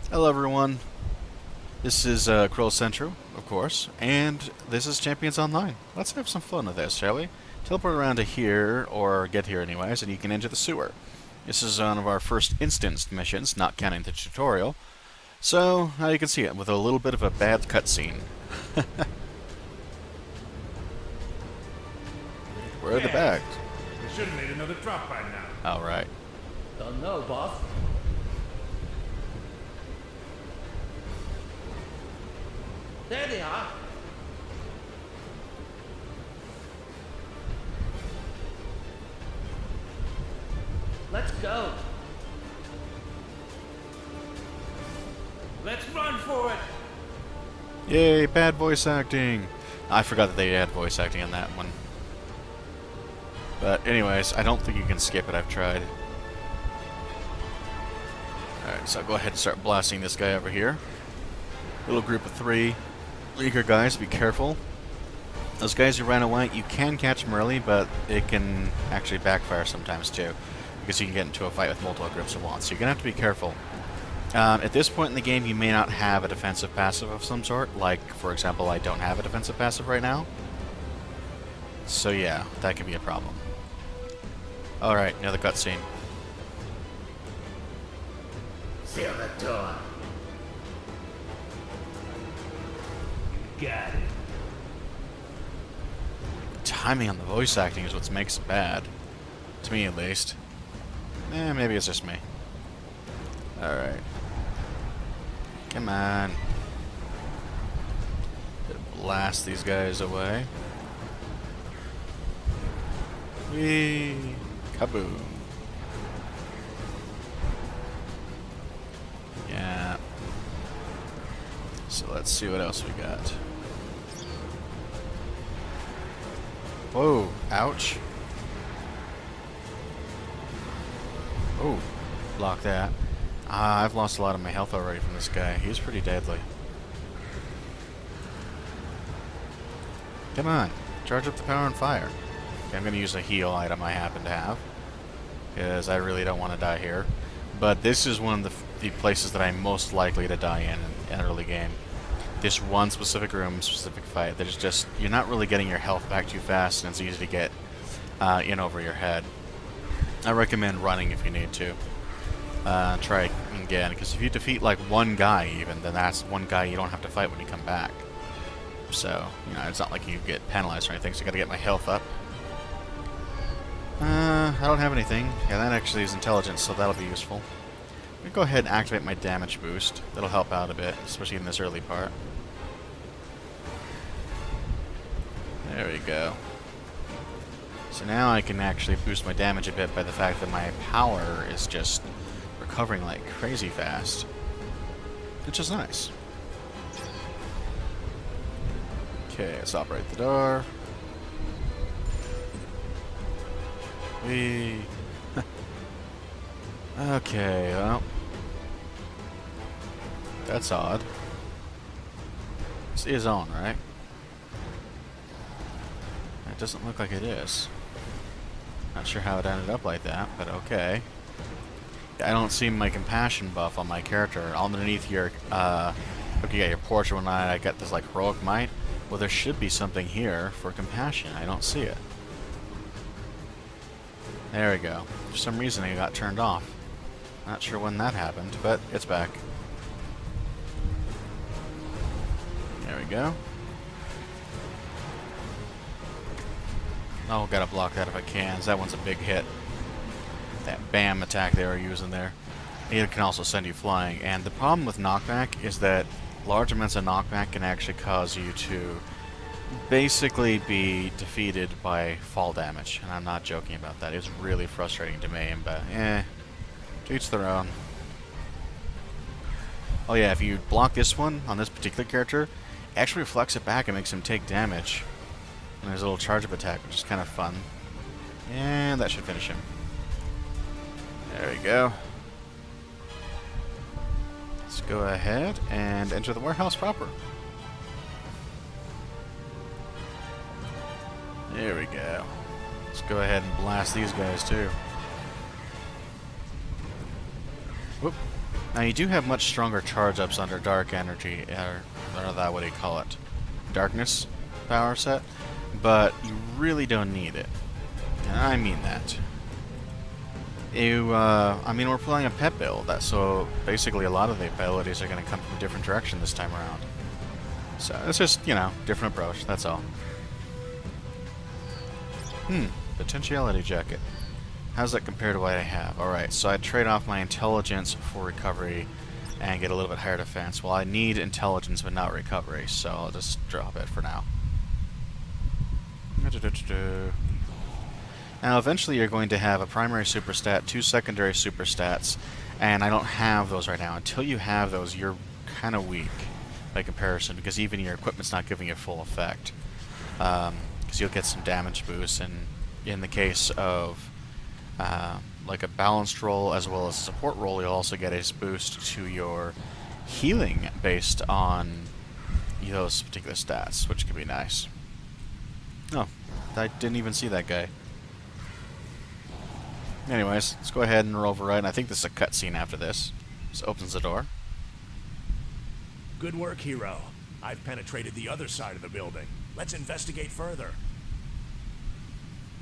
Hello everyone, this is Krill Central, of course, and this is Champions Online. Let's have some fun with this, shall we? Teleport around to here, or get here anyways, and you can enter the sewer. This is one of our first instanced missions, not counting the tutorial. So, now you can see it, with a little bit of a bad cutscene. Where are the bags? We should have made another drop by now. Alright. Don't know, boss. There they are. Let's go. Let's run for it! Yay, bad voice acting! I forgot that they had voice acting on that one. But anyways, I don't think you can skip it, I've tried. Alright, so I'll go ahead and start blasting this guy over here. Little group of 3. Leaker guys, be careful. Those guys who ran away, you can catch them early, but it can actually backfire sometimes too. Because you can get into a fight with multiple groups at once, so you're going to have to be careful. At this point in the game, you may not have a defensive passive of some sort. Like, for example, I don't have a defensive passive right now. So yeah, that could be a problem. Alright, another cutscene. Seal the door. Got it. Timing on the voice acting is what makes it bad. To me, at least. Maybe it's just me. Alright. Come on. Gotta blast these guys away. Whee! Kaboom. Yeah. So let's see what else we got. Whoa, ouch. Oh, block that. I've lost a lot of my health already from this guy. He's pretty deadly. Come on, charge up the power and fire. Okay, I'm going to use a heal item I happen to have, because I really don't want to die here. But this is one of the places that I'm most likely to die in an early game. This one specific room, specific fight, there's just, you're not really getting your health back too fast, and it's easy to get in over your head. I recommend running if you need to. Try again, because if you defeat like one guy even, then that's one guy you don't have to fight when you come back. So, you know, it's not like you get penalized or anything, so I gotta get my health up. I don't have anything. Yeah, that actually is intelligence, so that'll be useful. I'm gonna go ahead and activate my damage boost. That'll help out a bit, especially in this early part. There we go. So now I can actually boost my damage a bit by the fact that my power is just recovering like crazy fast. Which is nice. Okay, let's operate the door. Whee! Okay, well. That's odd. This is on, right? It doesn't look like it is. Not sure how it ended up like that, but okay. I don't see my compassion buff on my character. Underneath your, looking at your portrait when I got this, like, heroic might. Well, there should be something here for compassion. I don't see it. There we go. For some reason, it got turned off. Not sure when that happened, but it's back. There we go. Oh, gotta block that if I can. That one's a big hit. That BAM attack they were using there. It can also send you flying. And the problem with knockback is that large amounts of knockback can actually cause you to basically be defeated by fall damage. And I'm not joking about that. It's really frustrating to me, but to each their own. Oh yeah, if you block this one on this particular character, it actually reflects it back and makes him take damage. And there's a little charge-up attack, which is kind of fun. And that should finish him. There we go. Let's go ahead and enter the warehouse proper. There we go. Let's go ahead and blast these guys too. Whoop. Now you do have much stronger charge ups under dark energy, or that, what do you call it? Darkness power set, but you really don't need it. And I mean that. I mean, we're playing a pet build, so basically a lot of the abilities are going to come from a different direction this time around. So it's just, you know, different approach, that's all. Potentiality jacket. How's that compare to what I have? Alright, so I trade off my intelligence for recovery and get a little bit higher defense. Well, I need intelligence but not recovery, so I'll just drop it for now. Now, eventually you're going to have a primary superstat, 2 secondary superstats, and I don't have those right now. Until you have those, you're kind of weak by comparison, because even your equipment's not giving you full effect. Because you'll get some damage boosts, and in the case of like a balanced roll as well as a support roll, you'll also get a boost to your healing based on those particular stats, which could be nice. Oh, I didn't even see that guy. Anyways, let's go ahead and roll over right, and I think this is a cutscene after this. Just opens the door. Good work, hero. I've penetrated the other side of the building. Let's investigate further.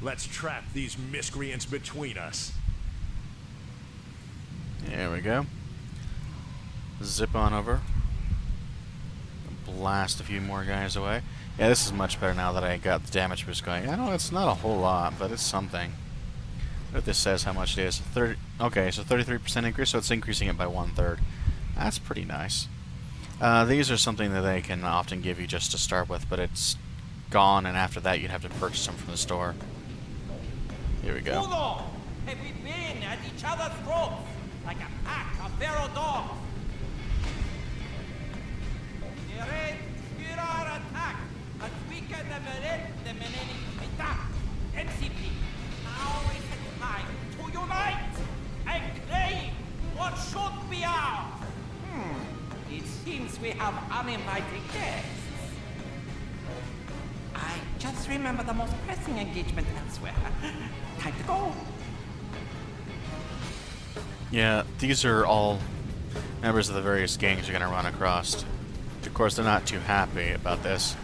Let's trap these miscreants between us. There we go. Zip on over. Blast a few more guys away. Yeah, this is much better now that I got the damage boost going. I know it's not a whole lot, but it's something. What this says how much it is. Okay, so 33% increase, so it's increasing it by 1/3. That's pretty nice. These are something that they can often give you just to start with, but it's gone, and after that you'd have to purchase them from the store. Here we go. Uno, have we been at each other's throats like a pack of feral dogs? Attack and weaken the MCP. Now is the time to unite and claim what should be ours. It seems we have uninvited guests. I just remember the most pressing engagement elsewhere. Time to go. Yeah, these are all members of the various gangs you're going to run across. Of course, they're not too happy about this.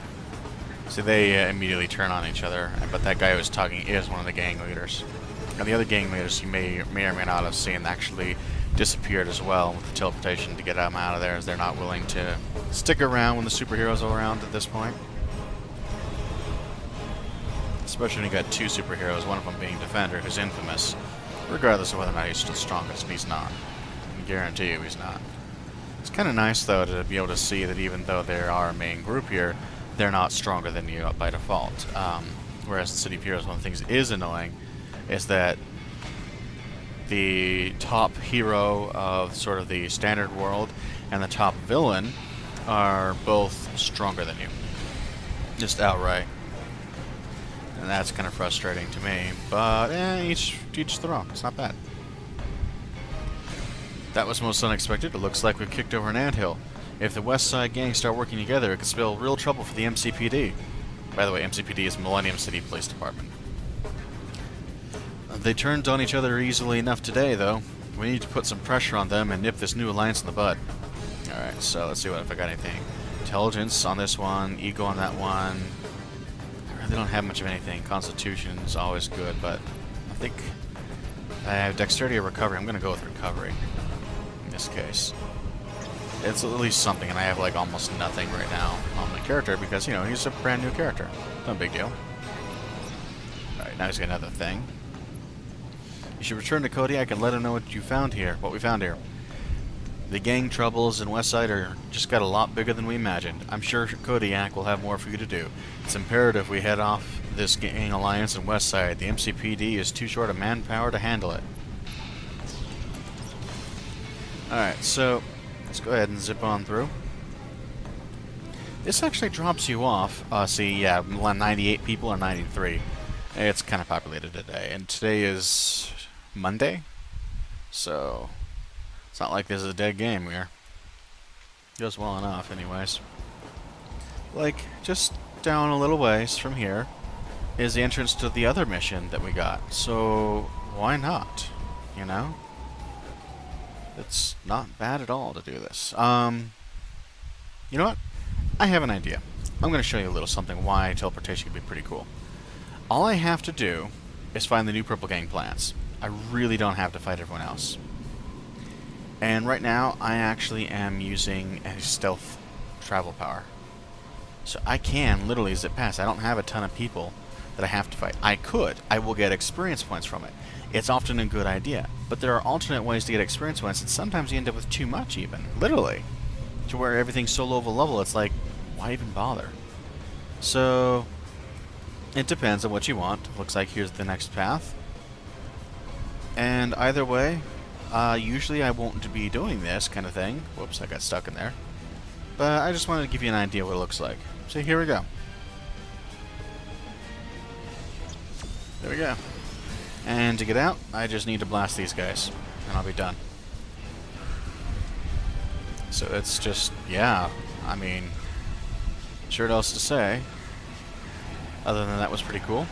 So they immediately turn on each other. But that guy who was talking is one of the gang leaders. And the other gang leaders you may or may not have seen actually disappeared as well with the teleportation to get them out of there, as they're not willing to stick around when the superheroes are around at this point. Especially when you got 2 superheroes, one of them being Defender, who's infamous, regardless of whether or not he's the strongest, and he's not. I can guarantee you he's not. It's kind of nice, though, to be able to see that even though they're our main group here, they're not stronger than you by default. Whereas in City of Heroes, one of the things that is annoying is that the top hero of sort of the standard world and the top villain are both stronger than you. Just outright. And that's kind of frustrating to me, but each their own. It's not bad. That was most unexpected. It looks like we've kicked over an anthill. If the West Side gang start working together, it could spell real trouble for the MCPD. By the way, MCPD is Millennium City Police Department. They turned on each other easily enough today, though. We need to put some pressure on them and nip this new alliance in the bud. Alright, so let's see if I got anything. Intelligence on this one, ego on that one. I really don't have much of anything. Constitution is always good, but I think I have dexterity or recovery. I'm going to go with recovery in this case. It's at least something, and I have like almost nothing right now on my character because, you know, he's a brand new character. No big deal. Alright, now he's got another thing. You should return to Kodiak and let him know what we found here. The gang troubles in Westside are just got a lot bigger than we imagined. I'm sure Kodiak will have more for you to do. It's imperative we head off this gang alliance in Westside. The MCPD is too short of manpower to handle it. Alright, so let's go ahead and zip on through. This actually drops you off. See, yeah, 98 people or 93. It's kind of populated today, and today is Monday, so it's not like this is a dead game here. Goes well enough, anyways. Like, just down a little ways from here is the entrance to the other mission that we got, so why not, you know? It's not bad at all to do this. You know what? I have an idea. I'm going to show you a little something why teleportation can be pretty cool. All I have to do is find the new Purple Gang plans. I really don't have to fight everyone else. And right now, I actually am using a stealth travel power. So I can literally zip past. I don't have a ton of people that I have to fight. I could. I will get experience points from it. It's often a good idea. But there are alternate ways to get experience points, and sometimes you end up with too much even. Literally. To where everything's so low of a level, it's like, why even bother? So, it depends on what you want. Looks like here's the next path. And either way, usually I won't be doing this kind of thing. Whoops, I got stuck in there. But I just wanted to give you an idea what it looks like. So here we go. There we go. And to get out, I just need to blast these guys, and I'll be done. So it's just, yeah, I mean, sure what else to say. Other than that was pretty cool.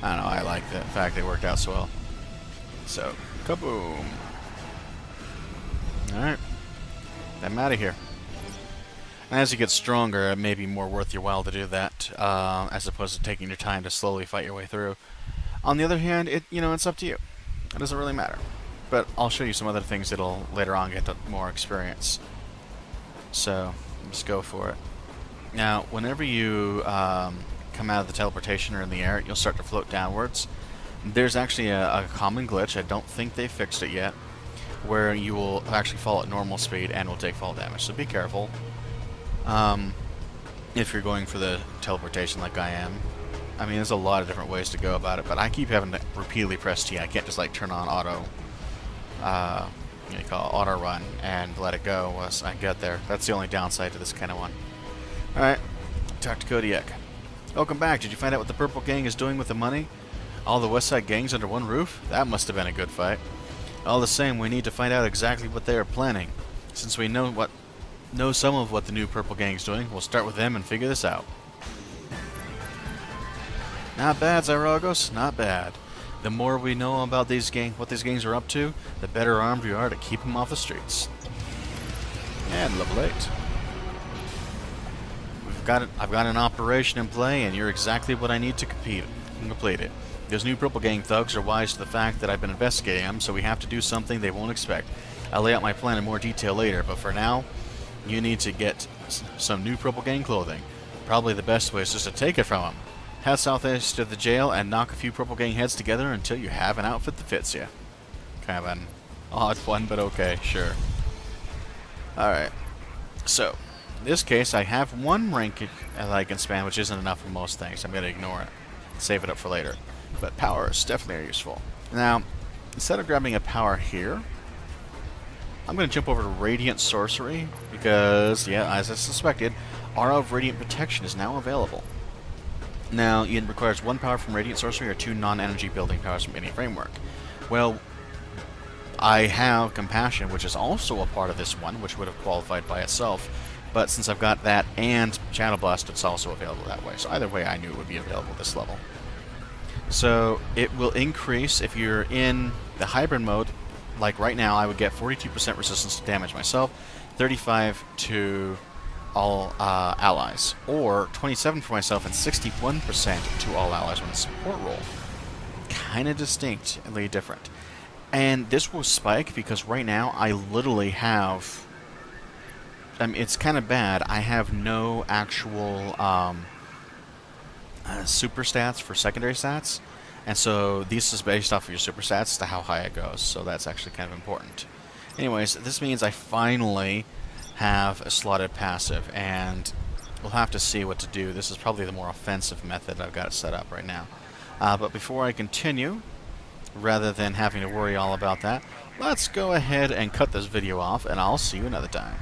I don't know, I like the fact they worked out so well. So, kaboom. Alright. I'm out of here. And as you get stronger, it may be more worth your while to do that, as opposed to taking your time to slowly fight your way through. On the other hand, it's up to you. It doesn't really matter. But I'll show you some other things that'll later on get more experience. So, just go for it. Now, whenever you come out of the teleportation or in the air, you'll start to float downwards. There's actually a common glitch, I don't think they fixed it yet, where you will actually fall at normal speed and will take fall damage, so be careful. If you're going for the teleportation like I am. I mean, there's a lot of different ways to go about it, but I keep having to repeatedly press T. I can't just like turn on auto, auto run and let it go once I get there. That's the only downside to this kind of one. Alright, talk to Kodiak. Welcome back. Did you find out what the Purple Gang is doing with the money? All the West Side gangs under one roof? That must have been a good fight. All the same, we need to find out exactly what they are planning. Since we know some of what the new Purple Gang is doing, we'll start with them and figure this out. Not bad, Zyrogos, not bad. The more we know about what these gangs are up to, the better armed we are to keep them off the streets. And level 8. I've got an operation in play, and you're exactly what I need to complete it. Those new Purple Gang thugs are wise to the fact that I've been investigating them, so we have to do something they won't expect. I'll lay out my plan in more detail later, but for now, you need to get some new Purple Gang clothing. Probably the best way is just to take it from them. Head southeast of the jail and knock a few Purple Gang heads together until you have an outfit that fits you. Kind of an odd one, but okay, sure. Alright. So, in this case, I have one rank that I can spam, which isn't enough for most things. I'm going to ignore it. Save it up for later. But powers definitely are useful. Now, instead of grabbing a power here, I'm going to jump over to Radiant Sorcery, because, yeah, as I suspected, Aura of Radiant Protection is now available. Now, it requires one power from Radiant Sorcery or two non-energy building powers from any framework. Well, I have Compassion, which is also a part of this one, which would have qualified by itself, but since I've got that and Shadow Blast, it's also available that way. So either way, I knew it would be available at this level. So it will increase if you're in the hybrid mode. Like right now, I would get 42% resistance to damage myself, 35 to all allies, or 27 for myself and 61% to all allies when it's support roll. Kind of distinctly different. And this will spike because right now I literally have... it's kind of bad. I have no actual super stats for secondary stats. And so this is based off of your super stats to how high it goes. So that's actually kind of important. Anyways, this means I finally have a slotted passive. And we'll have to see what to do. This is probably the more offensive method I've got it set up right now. But before I continue, rather than having to worry all about that, let's go ahead and cut this video off. And I'll see you another time.